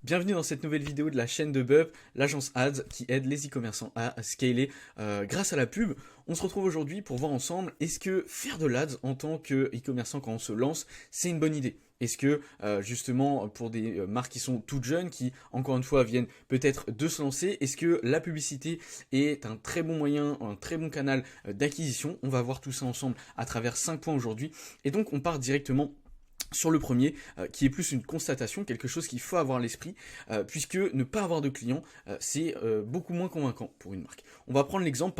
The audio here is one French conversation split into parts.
Bienvenue dans cette nouvelle vidéo de la chaîne de Bub, l'agence Ads qui aide les e-commerçants à scaler grâce à la pub. On se retrouve aujourd'hui pour voir ensemble, est-ce que faire de l'Ads en tant que e-commerçant quand on se lance, c'est une bonne idée? Est-ce que justement pour des marques qui sont toutes jeunes, qui encore une fois viennent peut-être de se lancer, est-ce que la publicité est un très bon moyen, un très bon canal d'acquisition? On va voir tout ça ensemble à travers 5 points aujourd'hui. Et donc on part directement sur le premier, qui est plus une constatation, quelque chose qu'il faut avoir à l'esprit, puisque ne pas avoir de clients, c'est beaucoup moins convaincant pour une marque. On va prendre l'exemple,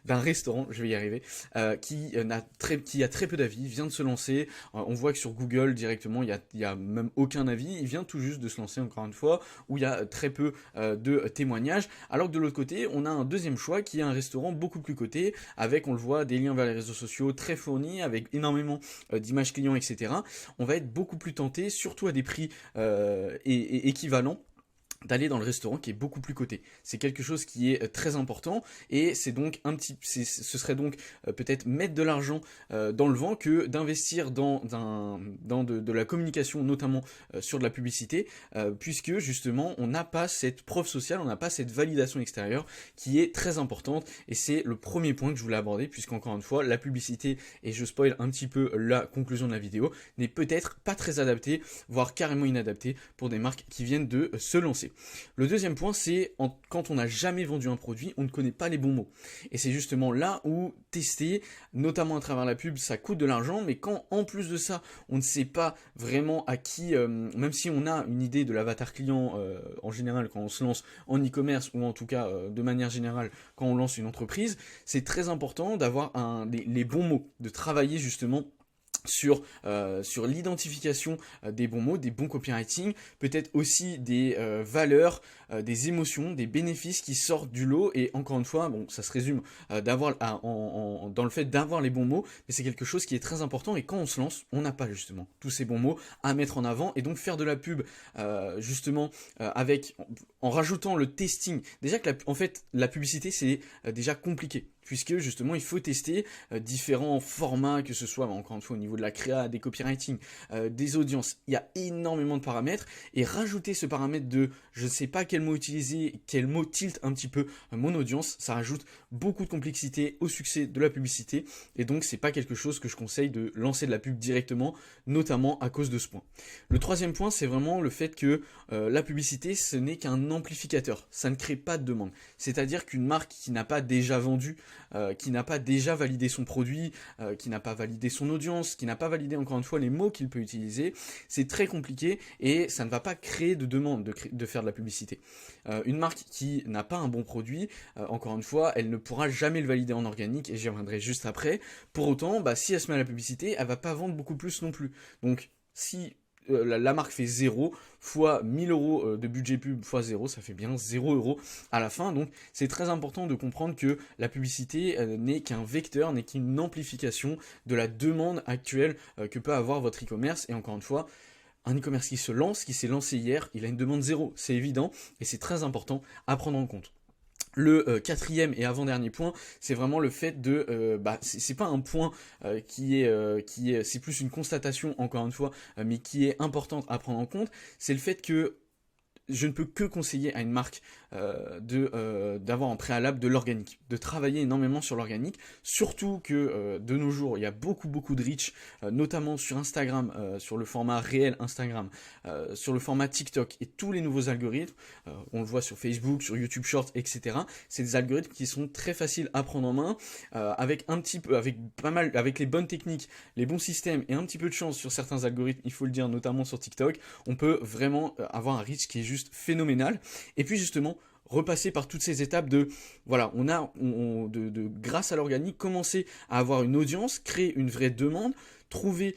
d'un restaurant, je vais y arriver, qui a très peu d'avis, vient de se lancer. On voit que sur Google directement, il y a même aucun avis. Il vient tout juste de se lancer encore une fois, où il y a très peu de témoignages. Alors que de l'autre côté, on a un deuxième choix qui est un restaurant beaucoup plus coté, avec, on le voit, des liens vers les réseaux sociaux très fournis, avec énormément d'images clients, etc. On va être beaucoup plus tenté, surtout à des prix équivalents, d'aller dans le restaurant qui est beaucoup plus coté. C'est quelque chose qui est très important et c'est donc ce serait donc peut-être mettre de l'argent dans le vent que d'investir dans de la communication, notamment sur de la publicité, puisque justement on n'a pas cette preuve sociale, on n'a pas cette validation extérieure qui est très importante et c'est le premier point que je voulais aborder, puisqu'encore une fois la publicité, et je spoil un petit peu la conclusion de la vidéo, n'est peut-être pas très adaptée, voire carrément inadaptée pour des marques qui viennent de se lancer. Le deuxième point, c'est quand on n'a jamais vendu un produit, on ne connaît pas les bons mots. Et c'est justement là où tester, notamment à travers la pub, ça coûte de l'argent, mais quand en plus de ça, on ne sait pas vraiment à qui, même si on a une idée de l'avatar client en général quand on se lance en e-commerce, ou en tout cas de manière générale quand on lance une entreprise, c'est très important d'avoir les bons mots, de travailler justement sur l'identification des bons mots, des bons copywriting, peut-être aussi des valeurs, des émotions, des bénéfices qui sortent du lot. Et encore une fois, bon, ça se résume dans le fait d'avoir les bons mots, mais c'est quelque chose qui est très important. Et quand on se lance, on n'a pas justement tous ces bons mots à mettre en avant. Et donc faire de la pub justement en rajoutant le testing. Déjà que en fait la publicité c'est déjà compliqué, puisque justement il faut tester différents formats, que ce soit encore une fois au niveau de la créa, des copywriting, des audiences. Il y a énormément de paramètres, et rajouter ce paramètre de je ne sais pas quel mot utiliser, quel mot tilte un petit peu mon audience, ça rajoute beaucoup de complexité au succès de la publicité, et donc c'est pas quelque chose que je conseille de lancer de la pub directement, notamment à cause de ce point. Le troisième point, c'est vraiment le fait que la publicité, ce n'est qu'un amplificateur, ça ne crée pas de demande. C'est-à-dire qu'une marque qui n'a pas déjà vendu, qui n'a pas déjà validé son produit, qui n'a pas validé son audience, qui n'a pas validé encore une fois les mots qu'il peut utiliser, c'est très compliqué et ça ne va pas créer de demande de faire de la publicité. Une marque qui n'a pas un bon produit, encore une fois, elle ne pourra jamais le valider en organique, et j'y reviendrai juste après. Pour autant, si elle se met à la publicité, elle va pas vendre beaucoup plus non plus. Donc si la marque fait 0 fois 1000 euros de budget pub fois 0, ça fait bien 0 euros à la fin. Donc c'est très important de comprendre que la publicité n'est qu'un vecteur, n'est qu'une amplification de la demande actuelle que peut avoir votre e-commerce. Et encore une fois, un e-commerce qui se lance, qui s'est lancé hier, il a une demande 0, c'est évident, et c'est très important à prendre en compte. Le quatrième et avant-dernier point, c'est vraiment le fait de, c'est pas un point c'est plus une constatation encore une fois, mais qui est importante à prendre en compte, c'est le fait que je ne peux que conseiller à une marque d'avoir en préalable de l'organique, de travailler énormément sur l'organique, surtout que de nos jours il y a beaucoup de reach, notamment sur Instagram, sur le format réel Instagram, sur le format TikTok et tous les nouveaux algorithmes, on le voit sur Facebook, sur YouTube Shorts, etc. C'est des algorithmes qui sont très faciles à prendre en main, avec les bonnes techniques, les bons systèmes et un petit peu de chance sur certains algorithmes, il faut le dire, notamment sur TikTok, on peut vraiment avoir un reach qui est juste phénoménal. Et puis justement, repasser par toutes ces étapes de, voilà, grâce à l'organique, commencer à avoir une audience, créer une vraie demande, trouver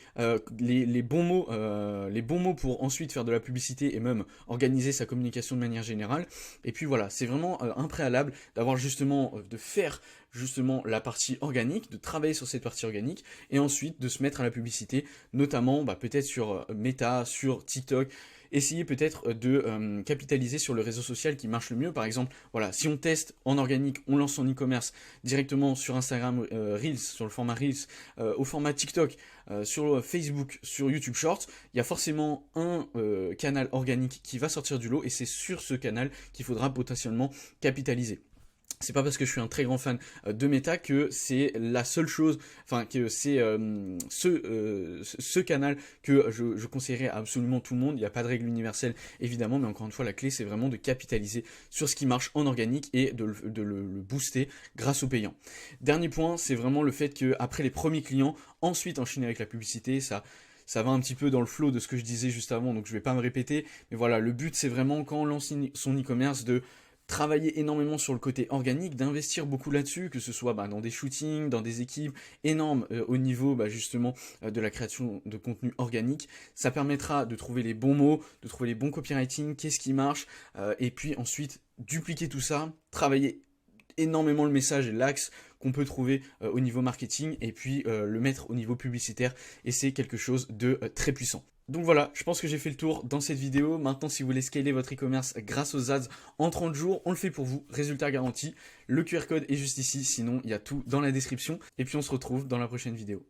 les bons mots pour ensuite faire de la publicité et même organiser sa communication de manière générale. Et puis voilà, c'est vraiment un préalable d'avoir justement, de faire justement la partie organique, de travailler sur cette partie organique, et ensuite de se mettre à la publicité, notamment peut-être sur Meta, sur TikTok, essayer peut-être de capitaliser sur le réseau social qui marche le mieux. Par exemple, voilà, si on teste en organique, on lance son e-commerce directement sur Instagram Reels, sur le format Reels, au format TikTok, sur Facebook, sur YouTube Shorts, il y a forcément un canal organique qui va sortir du lot et c'est sur ce canal qu'il faudra potentiellement capitaliser. C'est pas parce que je suis un très grand fan de Meta que c'est la seule chose, enfin que c'est ce canal que je conseillerais à absolument tout le monde. Il n'y a pas de règle universelle évidemment, mais encore une fois la clé c'est vraiment de capitaliser sur ce qui marche en organique et de le booster grâce au payant. Dernier point, c'est vraiment le fait qu'après les premiers clients, ensuite enchaîner avec la publicité, ça va un petit peu dans le flow de ce que je disais juste avant, donc je vais pas me répéter, mais voilà, le but c'est vraiment quand on lance son e-commerce de travailler énormément sur le côté organique, d'investir beaucoup là-dessus, que ce soit dans des shootings, dans des équipes énormes au niveau justement de la création de contenu organique. Ça permettra de trouver les bons mots, de trouver les bons copywriting, qu'est-ce qui marche, et puis ensuite dupliquer tout ça, travailler énormément le message et l'axe qu'on peut trouver au niveau marketing et puis le mettre au niveau publicitaire et c'est quelque chose de très puissant. Donc voilà, je pense que j'ai fait le tour dans cette vidéo. Maintenant, si vous voulez scaler votre e-commerce grâce aux ads en 30 jours, on le fait pour vous. Résultat garanti. Le QR code est juste ici, sinon il y a tout dans la description. Et puis on se retrouve dans la prochaine vidéo.